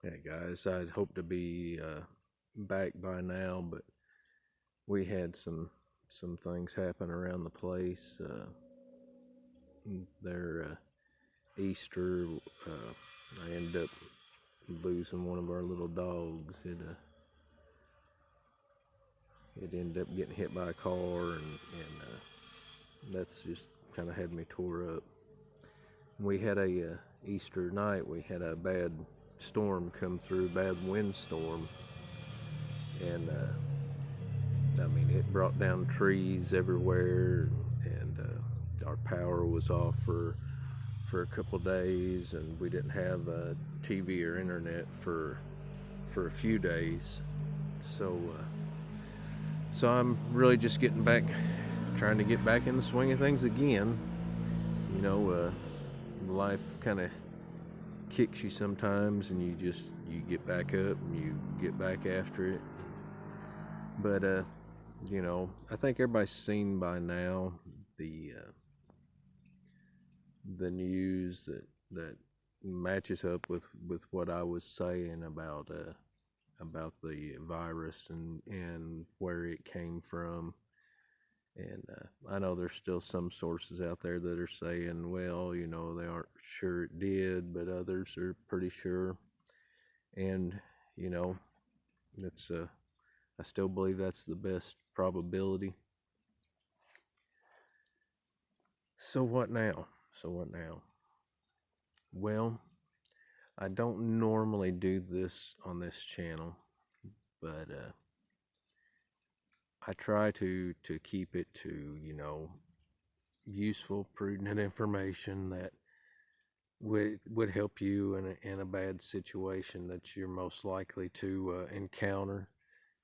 Hey guys, I'd hoped to be back by now, but we had some things happen around the place. Their Easter, I ended up losing one of our little dogs. It ended up getting hit by a car, and that's just kind of had me tore up. We had a Easter night. We had a bad storm come through, bad windstorm, and I mean, it brought down trees everywhere, and our power was off for a couple days, and we didn't have TV or internet for a few days. So I'm really just getting back, trying to get back in the swing of things again. You know, life kind of kicks you sometimes, and you get back up and you get back after it. But I think everybody's seen by now the the news that matches up with what I was saying about the virus and where it came from. And I know there's still some sources out there that are saying, well, they aren't sure it did, but others are pretty sure. And you know, it's I still believe that's the best probability. So what now? Well, I don't normally do this on this channel, but I try to keep it to useful, prudent information that would help you in a bad situation that you're most likely to encounter.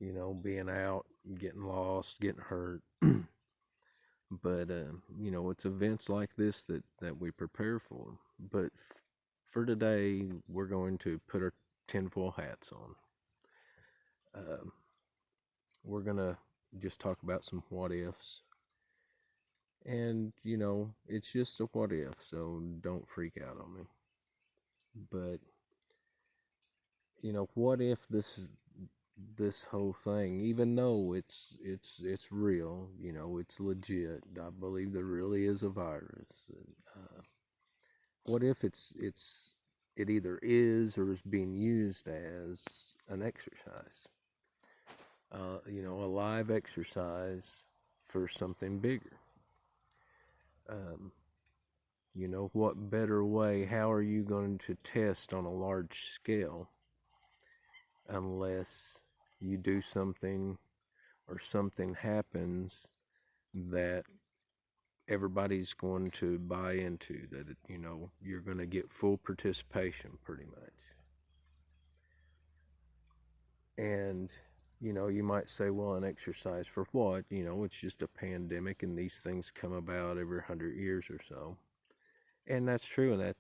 Being out, getting lost, getting hurt. But it's events like this that we prepare for. But for today, we're going to put our tinfoil hats on. We're gonna just talk about some what ifs, and it's just a what if, so don't freak out on me. But what if this whole thing, even though it's real, it's legit. I believe there really is a virus. What if it either is or is being used as an exercise? A live exercise for something bigger. What better way? How are you going to test on a large scale unless you do something or something happens that everybody's going to buy into, that you're going to get full participation pretty much. And you might say, well, an exercise for what? It's just a pandemic, and these things come about every 100 years or so. And that's true, and that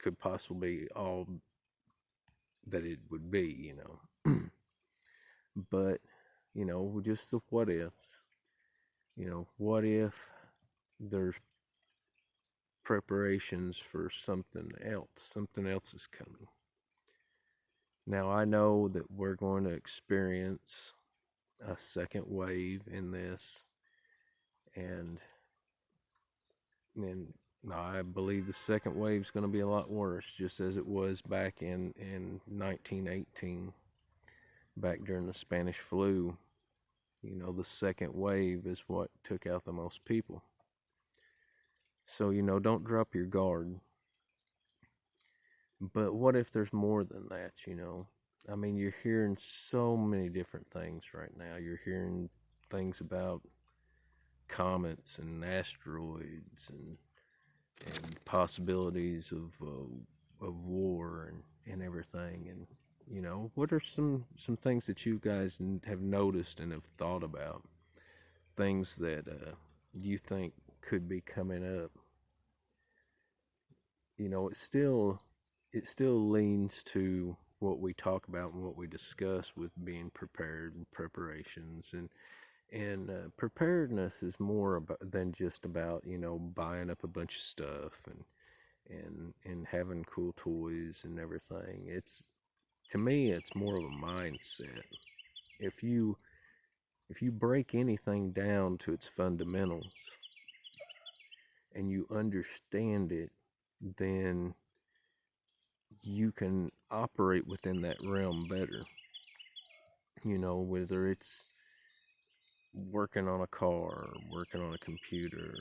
could possibly be all that it would be. But just the what ifs. What if there's preparations for something else? Something else is coming. Now, I know that we're going to experience a second wave in this, and I believe the second wave is going to be a lot worse, just as it was back in 1918, back during the Spanish flu. The second wave is what took out the most people. So, don't drop your guard. But what if there's more than that, I mean, you're hearing so many different things right now. You're hearing things about comets and asteroids and possibilities of war and everything. And what are some things that you guys have noticed and have thought about? Things that you think could be coming up. It still leans to what we talk about and what we discuss with being prepared and preparations, and preparedness is more than just about buying up a bunch of stuff and having cool toys and everything. to me, it's more of a mindset. If you break anything down to its fundamentals and you understand it, then you can operate within that realm better. Whether it's working on a car, working on a computer,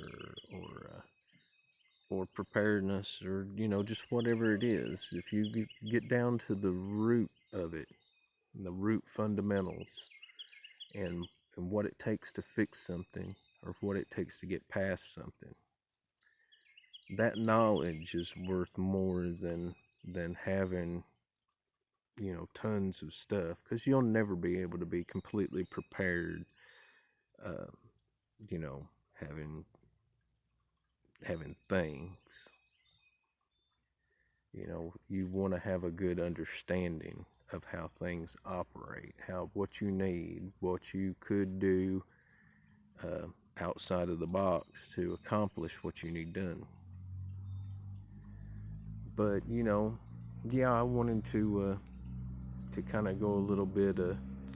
or preparedness, or just whatever it is. If you get down to the root of it, the root fundamentals, and what it takes to fix something, or what it takes to get past something, that knowledge is worth more than having tons of stuff, because you'll never be able to be completely prepared. uh, you know having things. You want to have a good understanding of how things operate, what you need, what you could do outside of the box to accomplish what you need done. But yeah, I wanted to kind of go a little bit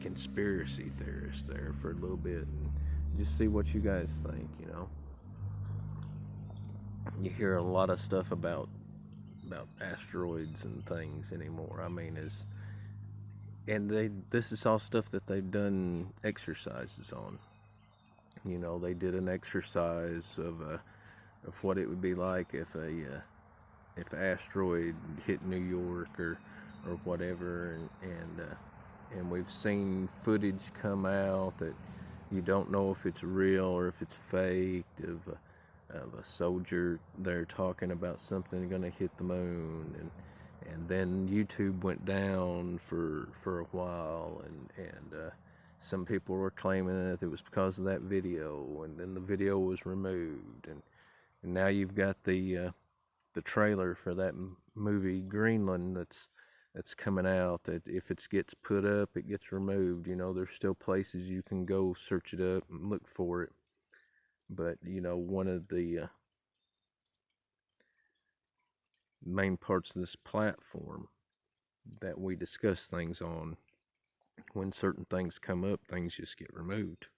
conspiracy theorist there for a little bit, and just see what you guys think. You hear a lot of stuff about asteroids and things anymore. I mean, this is all stuff that they've done exercises on. They did an exercise of what it would be like if an asteroid hit New York or whatever, and we've seen footage come out that you don't know if it's real or if it's faked, of a soldier there talking about something going to hit the moon, and then YouTube went down for a while, and some people were claiming that it was because of that video, and then the video was removed, and now you've got the trailer for that movie Greenland that's coming out, that if it gets put up, it gets removed. There's still places you can go search it up and look for it. But one of the main parts of this platform that we discuss things on, when certain things come up, things just get removed.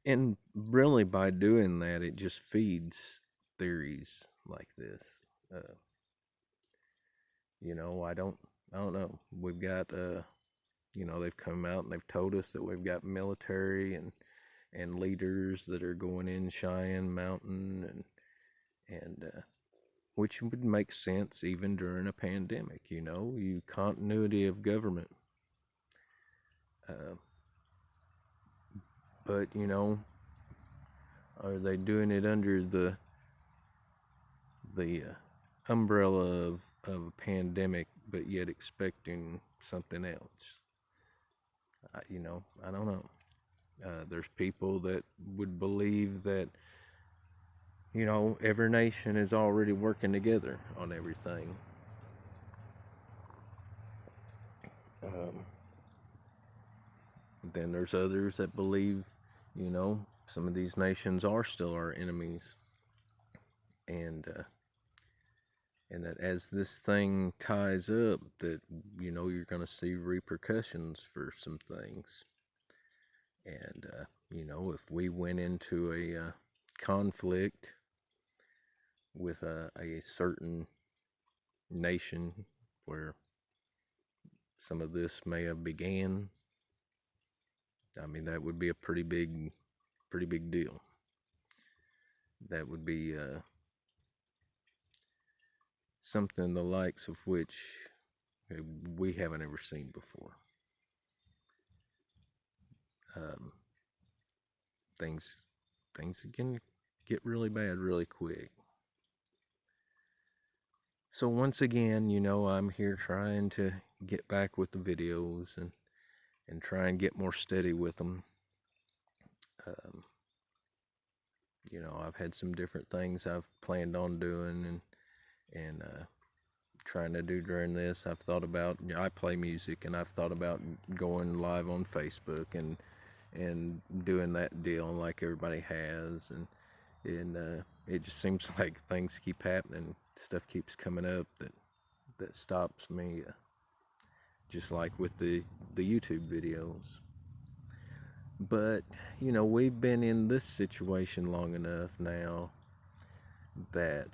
And really, by doing that, it just feeds theories like this. I don't know. We've got, they've come out and they've told us that we've got military and leaders that are going in Cheyenne Mountain, and which would make sense even during a pandemic. Continuity of government. But are they doing it under the umbrella of a pandemic, but yet expecting something else? I don't know. There's people that would believe that every nation is already working together on everything. Then there's others that believe some of these nations are still our enemies, and that as this thing ties up, that you're going to see repercussions for some things. And if we went into a conflict with a certain nation where some of this may have began, I mean, that would be a pretty big deal. That would be something the likes of which we haven't ever seen before. Things can get really bad really quick. So once again, I'm here trying to get back with the videos and try and get more steady with them. I've had some different things I've planned on doing and trying to do during this. I've thought about, I play music, and I've thought about going live on Facebook and doing that deal like everybody has, and it just seems like things keep happening, stuff keeps coming up that stops me just like with the YouTube videos. But, you know, we've been in this situation long enough now that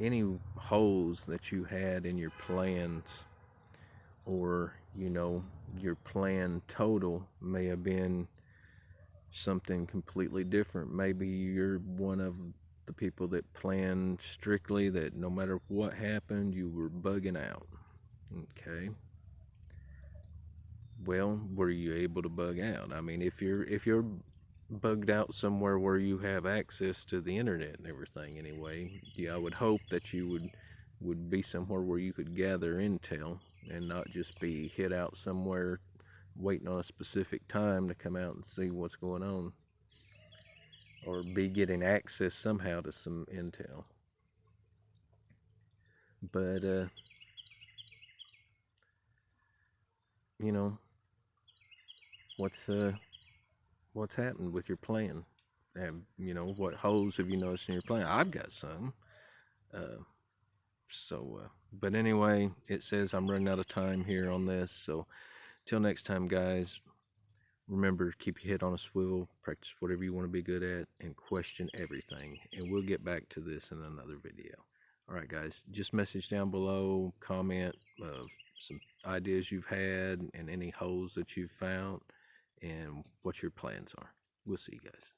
any holes that you had in your plans, or, you know, your plan total may have been something completely different. Maybe you're one of the people that planned strictly that no matter what happened, you were bugging out. Okay. Well, were you able to bug out? I mean, if you're bugged out somewhere where you have access to the internet and everything anyway, yeah, I would hope that you would be somewhere where you could gather intel and not just be hid out somewhere waiting on a specific time to come out and see what's going on, or be getting access somehow to some intel. But you know, what's happened with your plan? You know, what holes have you noticed in your plan? I've got some. Uh, but anyway, it says I'm running out of time here on this. So till next time, guys, remember, keep your head on a swivel, practice whatever you want to be good at, and question everything. And we'll get back to this in another video. All right, guys, just message down below, comment some ideas you've had and any holes that you've found and what your plans are. We'll see you guys.